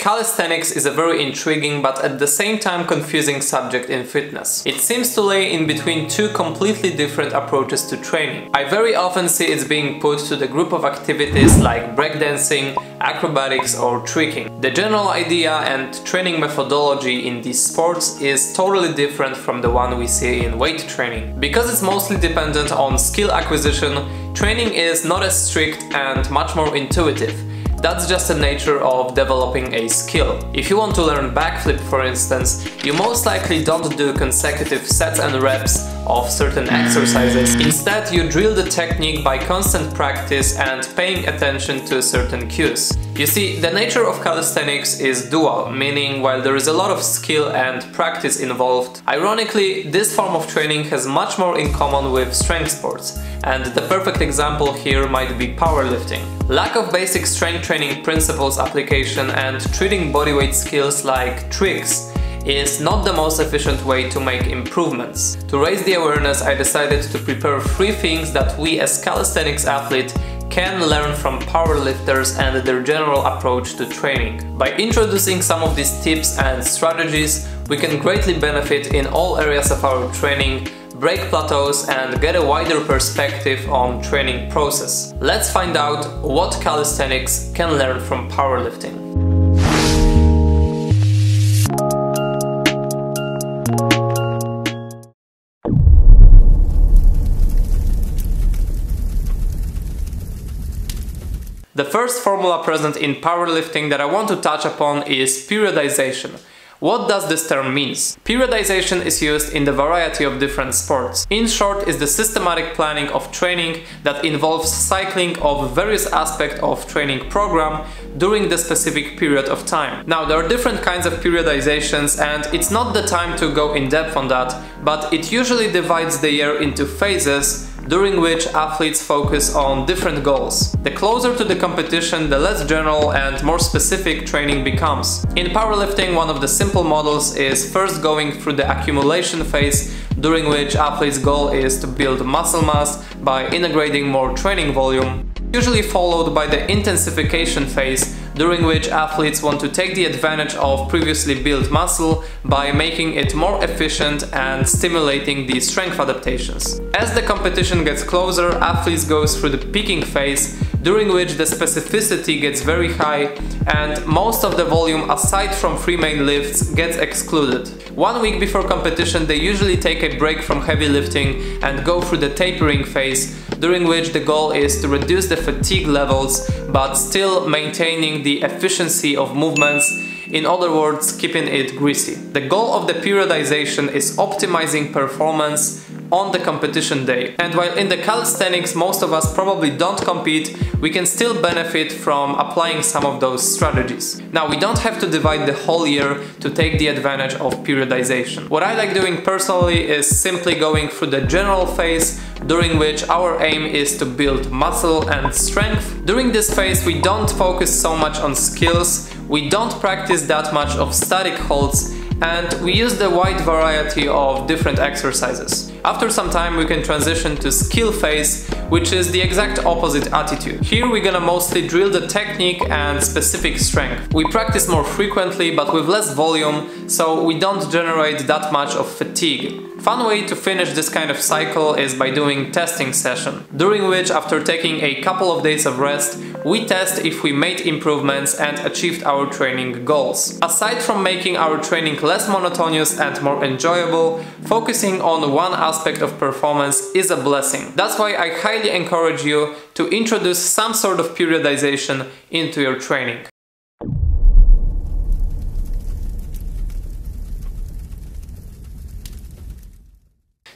calisthenics is a very intriguing but at the same time confusing subject in fitness. It seems to lay in between two completely different approaches to training. I very often see it's being put to the group of activities like breakdancing, acrobatics or tricking. The general idea and training methodology in these sports is totally different from the one we see in weight training. Because it's mostly dependent on skill acquisition, training is not as strict and much more intuitive. That's just the nature of developing a skill. If you want to learn backflip, for instance, you most likely don't do consecutive sets and reps of certain exercises. Instead, you drill the technique by constant practice and paying attention to certain cues. You see, the nature of calisthenics is dual, meaning while there is a lot of skill and practice involved, ironically, this form of training has much more in common with strength sports. And the perfect example here might be powerlifting. Lack of basic strength training principles application and treating bodyweight skills like tricks is not the most efficient way to make improvements. To raise the awareness, I decided to prepare 3 things that we as calisthenics athletes can learn from powerlifters and their general approach to training. By introducing some of these tips and strategies, we can greatly benefit in all areas of our training, break plateaus and get a wider perspective on training process. Let's find out what calisthenics can learn from powerlifting. The first formula present in powerlifting that I want to touch upon is periodization. What does this term mean? Periodization is used in the variety of different sports. In short, it's the systematic planning of training that involves cycling of various aspects of training program during the specific period of time. Now, there are different kinds of periodizations and it's not the time to go in depth on that, but it usually divides the year into phases during which athletes focus on different goals. The closer to the competition, the less general and more specific training becomes. In powerlifting, one of the simple models is first going through the accumulation phase, during which athletes' goal is to build muscle mass by integrating more training volume, usually followed by the intensification phase, during which athletes want to take the advantage of previously built muscle by making it more efficient and stimulating the strength adaptations. As the competition gets closer, athletes go through the peaking phase, during which the specificity gets very high and most of the volume aside from 3 main lifts gets excluded. 1 week before competition, they usually take a break from heavy lifting and go through the tapering phase, during which the goal is to reduce the fatigue levels but still maintaining the efficiency of movements, in other words, keeping it greasy. The goal of the periodization is optimizing performance on the competition day. And while in the calisthenics most of us probably don't compete, we can still benefit from applying some of those strategies. Now, we don't have to divide the whole year to take the advantage of periodization. What I like doing personally is simply going through the general phase, during which our aim is to build muscle and strength. During this phase, we don't focus so much on skills, we don't practice that much of static holds, and we use the wide variety of different exercises. After some time we can transition to skill phase, which is the exact opposite attitude. Here we're gonna mostly drill the technique and specific strength. We practice more frequently but with less volume, so we don't generate that much of fatigue. Fun way to finish this kind of cycle is by doing testing session, during which after taking a couple of days of rest, we test if we made improvements and achieved our training goals. Aside from making our training less monotonous and more enjoyable, focusing on one aspect of performance is a blessing. That's why I highly encourage you to introduce some sort of periodization into your training.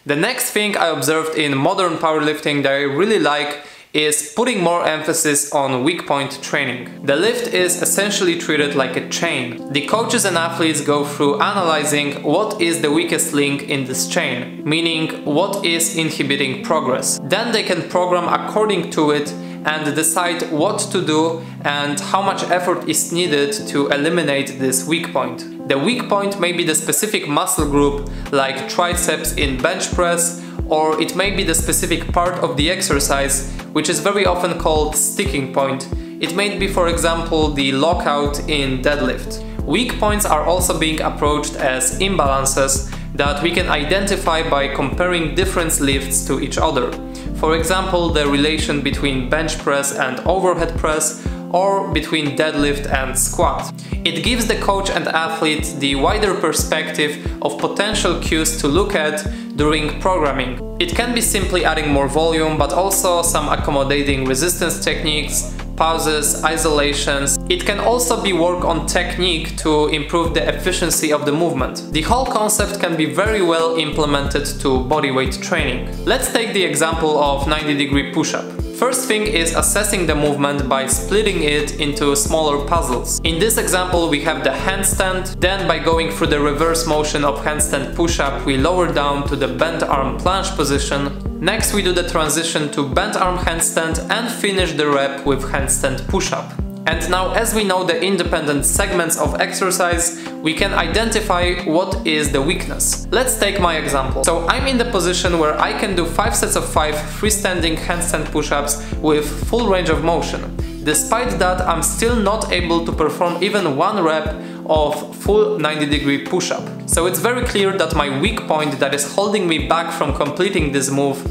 The next thing I observed in modern powerlifting that I really like is putting more emphasis on weak point training. The lift is essentially treated like a chain. The coaches and athletes go through analyzing what is the weakest link in this chain, meaning what is inhibiting progress. Then they can program according to it and decide what to do and how much effort is needed to eliminate this weak point. The weak point may be the specific muscle group like triceps in bench press, or it may be the specific part of the exercise, which is very often called sticking point It may be, for example, the lockout in deadlift. Weak points are also being approached as imbalances that we can identify by comparing different lifts to each other. For example, the relation between bench press and overhead press, or between deadlift and squat. It gives the coach and athlete the wider perspective of potential cues to look at during programming. It can be simply adding more volume, but also some accommodating resistance techniques, pauses, isolations. It can also be work on technique to improve the efficiency of the movement. The whole concept can be very well implemented to bodyweight training. Let's take the example of 90-degree push-up. First thing is assessing the movement by splitting it into smaller puzzles. In this example we have the handstand, then by going through the reverse motion of handstand push-up we lower down to the bent arm planche position. Next we do the transition to bent arm handstand and finish the rep with handstand push-up. And now, as we know the independent segments of exercise, we can identify what is the weakness. Let's take my example. So I'm in the position where I can do 5 sets of 5 freestanding handstand push-ups with full range of motion. Despite that, I'm still not able to perform even one rep of full 90-degree push-up. So it's very clear that my weak point that is holding me back from completing this move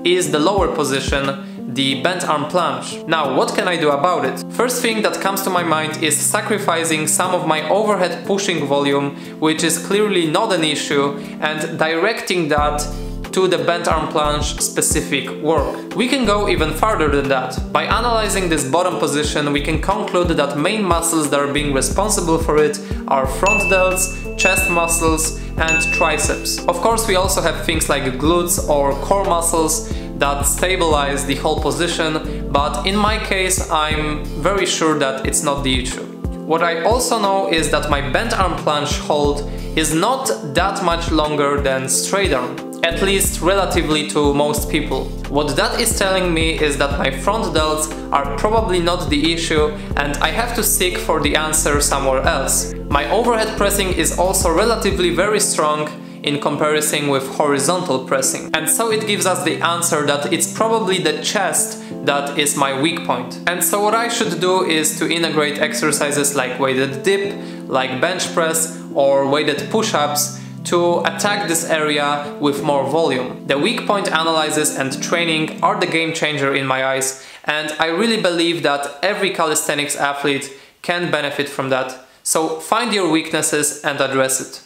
is the lower position, the bent arm planche. Now, what can I do about it? First thing that comes to my mind is sacrificing some of my overhead pushing volume, which is clearly not an issue, and directing that to the bent arm planche specific work. We can go even further than that. By analyzing this bottom position, we can conclude that main muscles that are being responsible for it are front delts, chest muscles, and triceps. Of course, we also have things like glutes or core muscles that stabilize the whole position, but in my case I'm very sure that it's not the issue. What I also know is that my bent arm planche hold is not that much longer than straight arm, at least relatively to most people. What that is telling me is that my front delts are probably not the issue and I have to seek for the answer somewhere else. My overhead pressing is also relatively very strong in comparison with horizontal pressing. And so it gives us the answer that it's probably the chest that is my weak point. And so what I should do is to integrate exercises like weighted dip, like bench press or weighted push-ups to attack this area with more volume. The weak point analysis and training are the game changer in my eyes, and I really believe that every calisthenics athlete can benefit from that. So find your weaknesses and address it.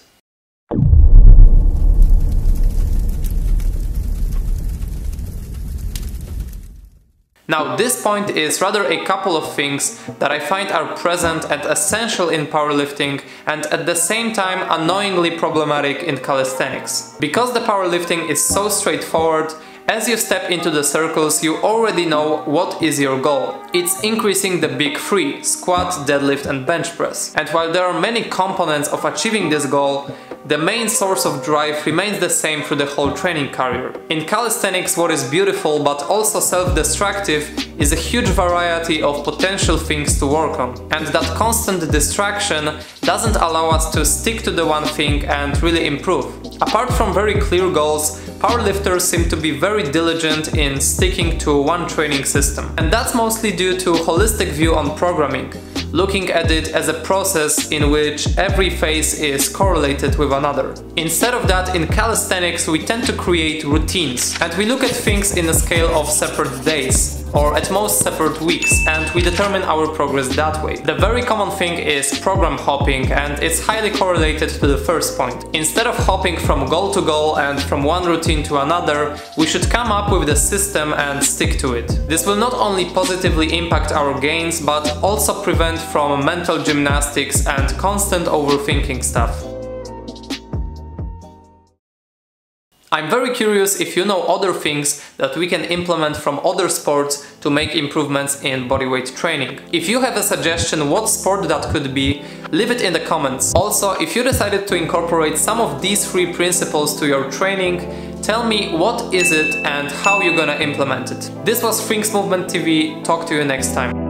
Now, this point is rather a couple of things that I find are present and essential in powerlifting and at the same time annoyingly problematic in calisthenics. Because the powerlifting is so straightforward, as you step into the circles you already know what is your goal. It's increasing the big three: squat, deadlift and bench press. And while there are many components of achieving this goal, the main source of drive remains the same through the whole training career. In calisthenics, what is beautiful but also self-destructive is a huge variety of potential things to work on. And that constant distraction doesn't allow us to stick to the one thing and really improve. Apart from very clear goals, powerlifters seem to be very diligent in sticking to one training system. And that's mostly due to a holistic view on programming, looking at it as a process in which every phase is correlated with another. Instead of that, in calisthenics we tend to create routines, and we look at things in a scale of separate days, or at most separate weeks, and we determine our progress that way. The very common thing is program hopping, and it's highly correlated to the first point. Instead of hopping from goal to goal and from one routine to another, we should come up with the system and stick to it. This will not only positively impact our gains, but also prevent from mental gymnastics and constant overthinking stuff. I'm very curious if you know other things that we can implement from other sports to make improvements in bodyweight training. If you have a suggestion what sport that could be, leave it in the comments. Also, if you decided to incorporate some of these 3 principles to your training, tell me what is it and how you're gonna implement it. This was Things Movement TV. Talk to you next time.